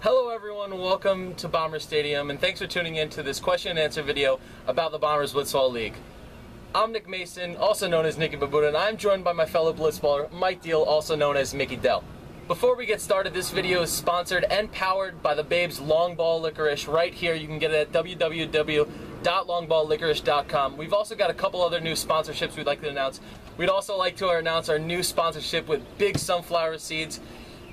Hello everyone, welcome to Bomber Stadium, and thanks for tuning in to this question and answer video about the Bombers Blitzball League. I'm Nick Mason, also known as Nicky Babuda, and I'm joined by my fellow Blitzballer, Mike Deal, also known as Mickey Dell. Before we get started, this video is sponsored and powered by the Babes Long Ball Licorice. Right here, you can get it at www.longballlicorice.com. We've also got a couple other new sponsorships we'd like to announce. We'd also like to announce our new sponsorship with Big Sunflower Seeds.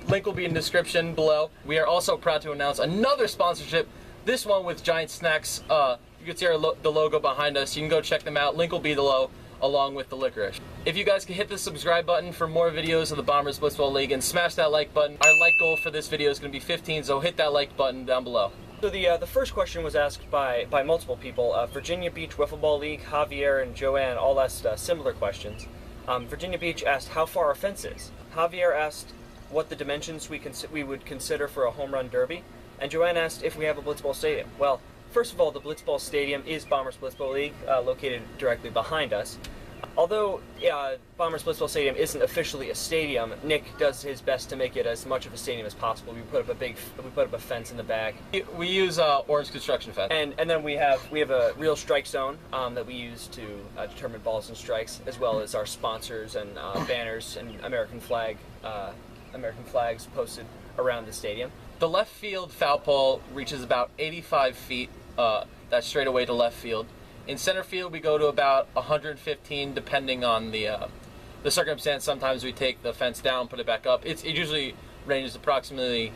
Link will be in the description below. We are also proud to announce another sponsorship, this one with Giant Snacks. You can see the logo behind us. You can go check them out. Link will be below, along with the licorice. If you guys can hit the subscribe button for more videos of the Bombers Blitzball League and smash that like button. Our like goal for this video is going to be 15, so hit that like button down below. So the first question was asked by multiple people. Virginia Beach Wiffle Ball League, Javier and Joanne all asked similar questions. Virginia Beach asked how far our fence is. Javier asked what the dimensions we would consider for a home run derby, and Joanne asked if we have a Blitzball stadium. Well, first of all, the Blitzball stadium is Bombers Blitzball League, located directly behind us. Although Bombers Blitzball Stadium isn't officially a stadium, Nick does his best to make it as much of a stadium as possible. We put up a fence in the back. We use orange construction fence. And then we have a real strike zone that we use to determine balls and strikes, as well as our sponsors and banners and American flags posted around the stadium. The left field foul pole reaches about 85 feet. That's straight away to left field. In center field, we go to about 115, depending on the circumstance. Sometimes we take the fence down, put it back up. It usually ranges approximately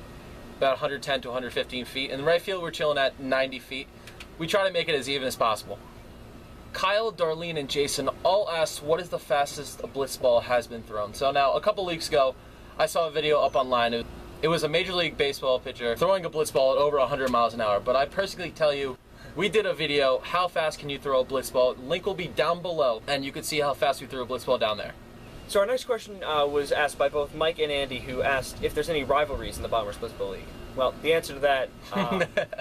about 110 to 115 feet. In the right field, we're chilling at 90 feet. We try to make it as even as possible. Kyle, Darlene, and Jason all asked what is the fastest a blitzball has been thrown. So now, a couple weeks ago, I saw a video up online. It was a Major League Baseball pitcher throwing a blitzball at over 100 miles an hour. But I personally tell you, we did a video, how fast can you throw a blitzball? Link will be down below, and you can see how fast we threw a blitzball down there. So our next question was asked by both Mike and Andy, who asked if there's any rivalries in the Bombers Blitzball League. Well, the answer to that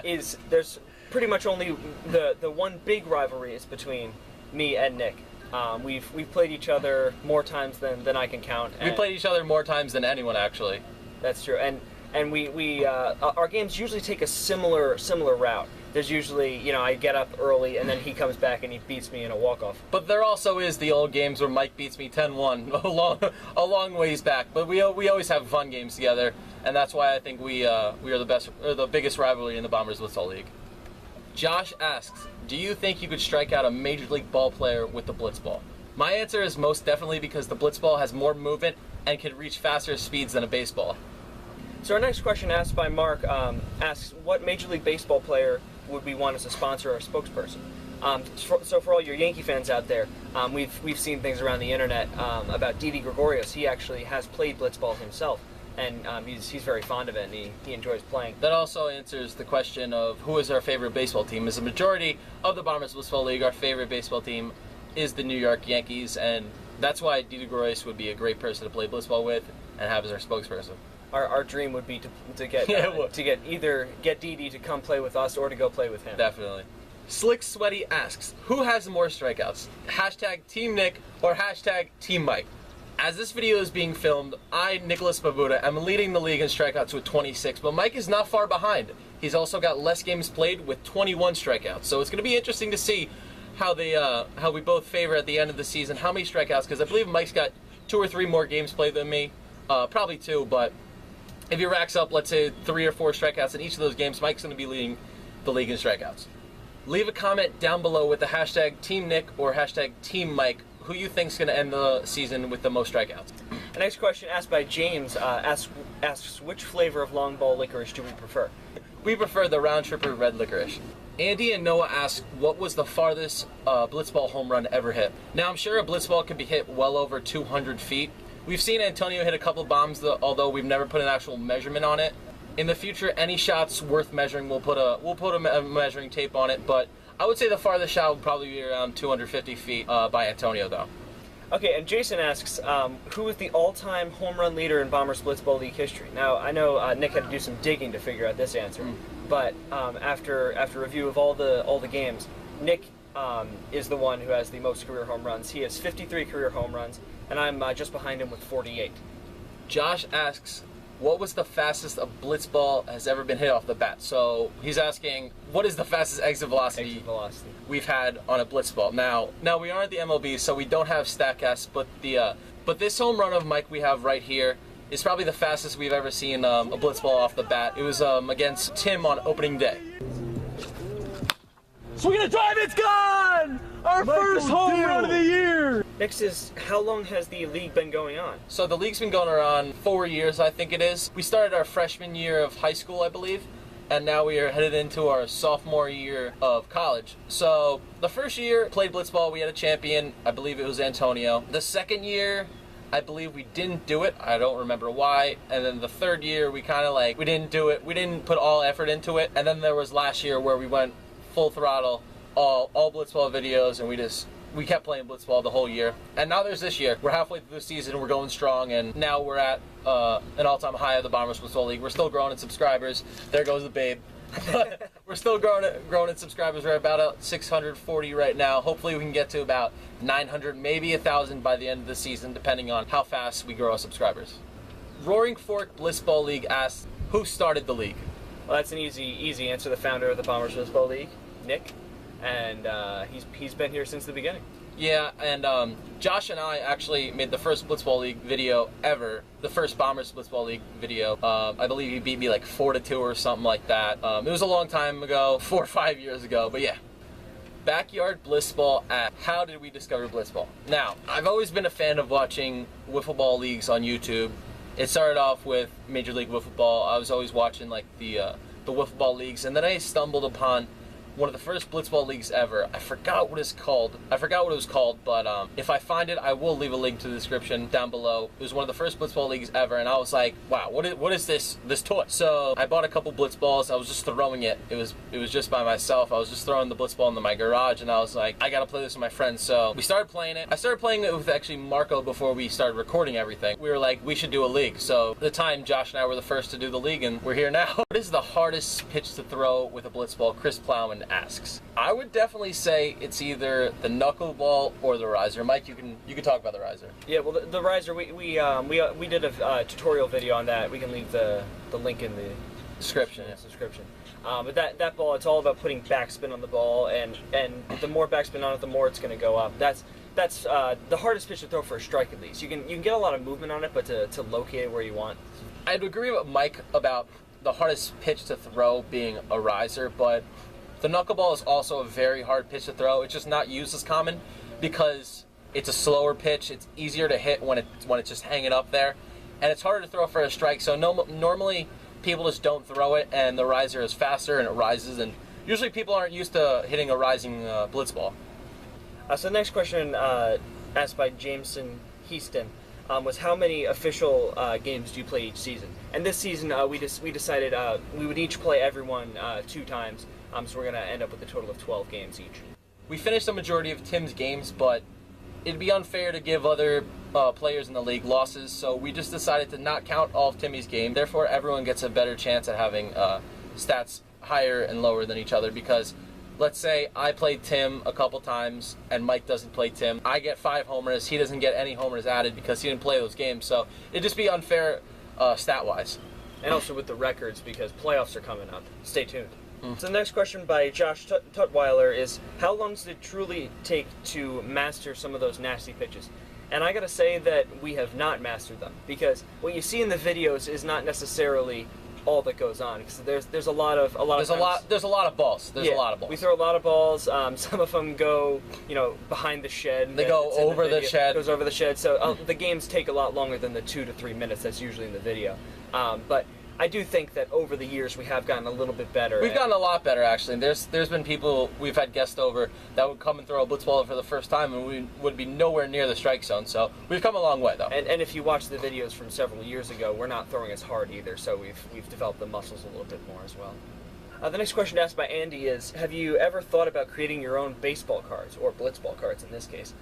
is there's pretty much only the one big rivalry is between me and Nick. We've played each other more times than I can count. We played each other more times than anyone, actually. That's true, and our games usually take a similar route. There's usually, I get up early, and then he comes back and he beats me in a walk-off. But there also is the old games where Mike beats me 10-1 a long ways back. But we always have fun games together, and that's why I think we are the biggest rivalry in the Bombers Blitzball League. Josh asks, do you think you could strike out a Major League ball player with the blitzball? My answer is most definitely, because the blitzball has more movement and can reach faster speeds than a baseball. So our next question, asked by Mark, asks what Major League Baseball player would we want as a sponsor or a spokesperson? So for all your Yankee fans out there, we've seen things around the internet about Didi Gregorius. He actually has played blitzball himself, and he's very fond of it, and he enjoys playing. That also answers the question of who is our favorite baseball team. As a majority of the Bombers Blitzball League, our favorite baseball team is the New York Yankees, and that's why Didi Gregorius would be a great person to play blitzball with and have as our spokesperson. Our dream would be to get either Didi to come play with us or to go play with him. Definitely. Slick Sweaty asks, who has more strikeouts? Hashtag Team Nick or hashtag Team Mike? As this video is being filmed, I, Nicholas Babuda, am leading the league in strikeouts with 26, but Mike is not far behind. He's also got less games played with 21 strikeouts. So it's going to be interesting to see how we both favor at the end of the season, how many strikeouts, because I believe Mike's got 2 or 3 more games played than me, probably 2, but if he racks up, let's say, 3 or 4 strikeouts in each of those games, Mike's going to be leading the league in strikeouts. Leave a comment down below with the hashtag Team Nick or hashtag Team Mike, who you think's going to end the season with the most strikeouts. The next question, asked by James, asks which flavor of long ball licorice do we prefer? We prefer the round tripper red licorice. Andy and Noah asked what was the farthest blitzball home run ever hit. Now, I'm sure a blitzball can be hit well over 200 feet. We've seen Antonio hit a couple of bombs, although we've never put an actual measurement on it. In the future, any shots worth measuring, we'll put a measuring tape on it, but I would say the farthest shot would probably be around 250 feet by Antonio, though. Okay, and Jason asks, who is the all-time home run leader in Bombers Blitzball League history? Now, I know Nick had to do some digging to figure out this answer, but after review of all the games, Nick is the one who has the most career home runs. He has 53 career home runs, and I'm just behind him with 48. Josh asks, what was the fastest a Blitzball has ever been hit off the bat? So he's asking, what is the fastest exit velocity we've had on a Blitzball? Now we aren't the MLB, so we don't have StatCast, but this home run of Mike we have right here is probably the fastest we've ever seen a Blitzball off the bat. It was against Tim on opening day. Swing and a drive, it's gone! Our first home run of the year! Next is, how long has the league been going on? So the league's been going around 4 years, I think it is. We started our freshman year of high school, I believe, and now we are headed into our sophomore year of college. So the first year, played Blitzball, we had a champion, I believe it was Antonio. The second year, I believe we didn't do it. I don't remember why. And then the third year, we kind of we didn't do it. We didn't put all effort into it. And then there was last year where we went full throttle, all Blitzball videos, and we kept playing Blitzball the whole year. And now there's this year. We're halfway through the season. We're going strong, and now we're at an all-time high of the Bombers Blitzball League. We're still growing in subscribers. There goes the babe. We're still growing in subscribers. We're about 640 right now. Hopefully we can get to about 900, maybe 1,000 by the end of the season, depending on how fast we grow our subscribers. Roaring Fork Blitzball League asks, who started the league? Well, that's an easy answer. The founder of the Bombers Blitzball League, Nick, and he's been here since the beginning. Yeah, and Josh and I actually made the first Blitzball League video ever, the first Bombers Blitzball League video. I believe he beat me like 4-2 or something like that. It was a long time ago, 4 or 5 years ago, but yeah. Backyard Blitzball asks, how did we discover Blitzball? Now, I've always been a fan of watching wiffle ball leagues on YouTube. It started off with Major League Wiffle Ball. I was always watching like the wiffle ball leagues, and then I stumbled upon one of the first Blitzball leagues ever. I forgot what it's called. I forgot what it was called, but if I find it, I will leave a link to the description down below. It was one of the first Blitzball leagues ever, and I was like, wow, what is this toy? So I bought a couple Blitzballs. I was just throwing it. It was just by myself. I was just throwing the Blitzball into my garage, and I was like, I gotta play this with my friends. So we started playing it. I started playing it with actually Marco before we started recording everything. We were like, we should do a league. So at the time, Josh and I were the first to do the league, and we're here now. What is the hardest pitch to throw with a Blitzball? Chris Plowman asks. I would definitely say it's either the knuckleball or the riser. Mike, you can talk about the riser. Yeah, well, the riser, we did a tutorial video on that. We can leave the link in the description. But that ball, it's all about putting backspin on the ball, and the more backspin on it, the more it's going to go up. That's the hardest pitch to throw for a strike, at least. You can get a lot of movement on it, but to locate it where you want. I'd agree with Mike about the hardest pitch to throw being a riser, but the knuckleball is also a very hard pitch to throw. It's just not used as common because it's a slower pitch. It's easier to hit when it's just hanging up there, and it's harder to throw for a strike. So normally people just don't throw it, and the riser is faster and it rises. And usually people aren't used to hitting a rising Blitzball. So the next question asked by Jameson Heaston was, how many official games do you play each season? And this season we decided we would each play everyone 2 times. So we're going to end up with a total of 12 games each. We finished the majority of Tim's games, but it'd be unfair to give other players in the league losses, so we just decided to not count all of Timmy's games. Therefore, everyone gets a better chance at having stats higher and lower than each other, because let's say I played Tim a couple times and Mike doesn't play Tim. I get 5 homers. He doesn't get any homers added because he didn't play those games, so it'd just be unfair stat-wise. And also with the records, because playoffs are coming up. Stay tuned. So the next question by Josh Tutweiler is, how long does it truly take to master some of those nasty pitches? And I gotta say that we have not mastered them, because what you see in the videos is not necessarily all that goes on, because there's a lot of balls. There's a lot of balls. We throw a lot of balls. Some of them go, behind the shed. They go over the shed. Goes over the shed. So the games take a lot longer than the 2 to 3 minutes that's usually in the video. But I do think that over the years we have gotten a little bit better. We've gotten a lot better, actually. There's been people, we've had guests over that would come and throw a Blitzball for the first time, and we would be nowhere near the strike zone. So we've come a long way, though. And if you watch the videos from several years ago, we're not throwing as hard either. So we've developed the muscles a little bit more as well. The next question asked by Andy is, have you ever thought about creating your own baseball cards, or Blitzball cards in this case?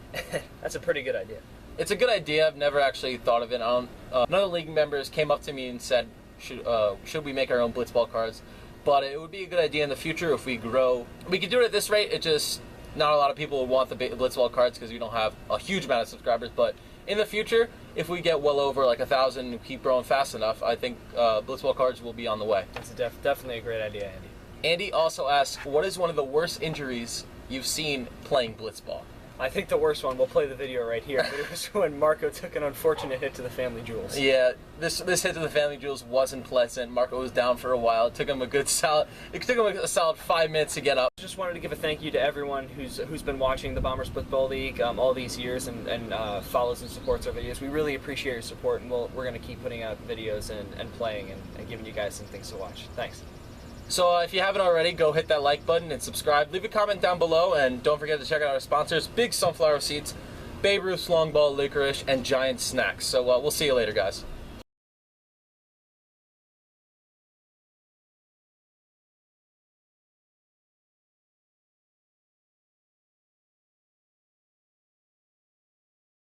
That's a pretty good idea. It's a good idea. I've never actually thought of it. None of the league members came up to me and said, should we make our own Blitzball cards? But it would be a good idea in the future if we grow. We could do it at this rate. It just, not a lot of people would want the Blitzball cards because we don't have a huge amount of subscribers. But in the future, if we get well over like 1,000 and keep growing fast enough, I think Blitzball cards will be on the way. That's definitely a great idea, Andy. Andy also asks, what is one of the worst injuries you've seen playing Blitzball? I think the worst one, we'll play the video right here, but it was when Marco took an unfortunate hit to the family jewels. Yeah, this hit to the family jewels wasn't pleasant. Marco was down for a while. It took him a solid 5 minutes to get up. Just wanted to give a thank you to everyone who's been watching the Bombers Blitzball League all these years and follows and supports our videos. We really appreciate your support, and we're going to keep putting out videos and playing and giving you guys some things to watch. Thanks. So if you haven't already, go hit that like button and subscribe. Leave a comment down below, and don't forget to check out our sponsors, Big Sunflower Seeds, Babe Ruth's Long Ball Licorice, and Giant Snacks. So we'll see you later, guys.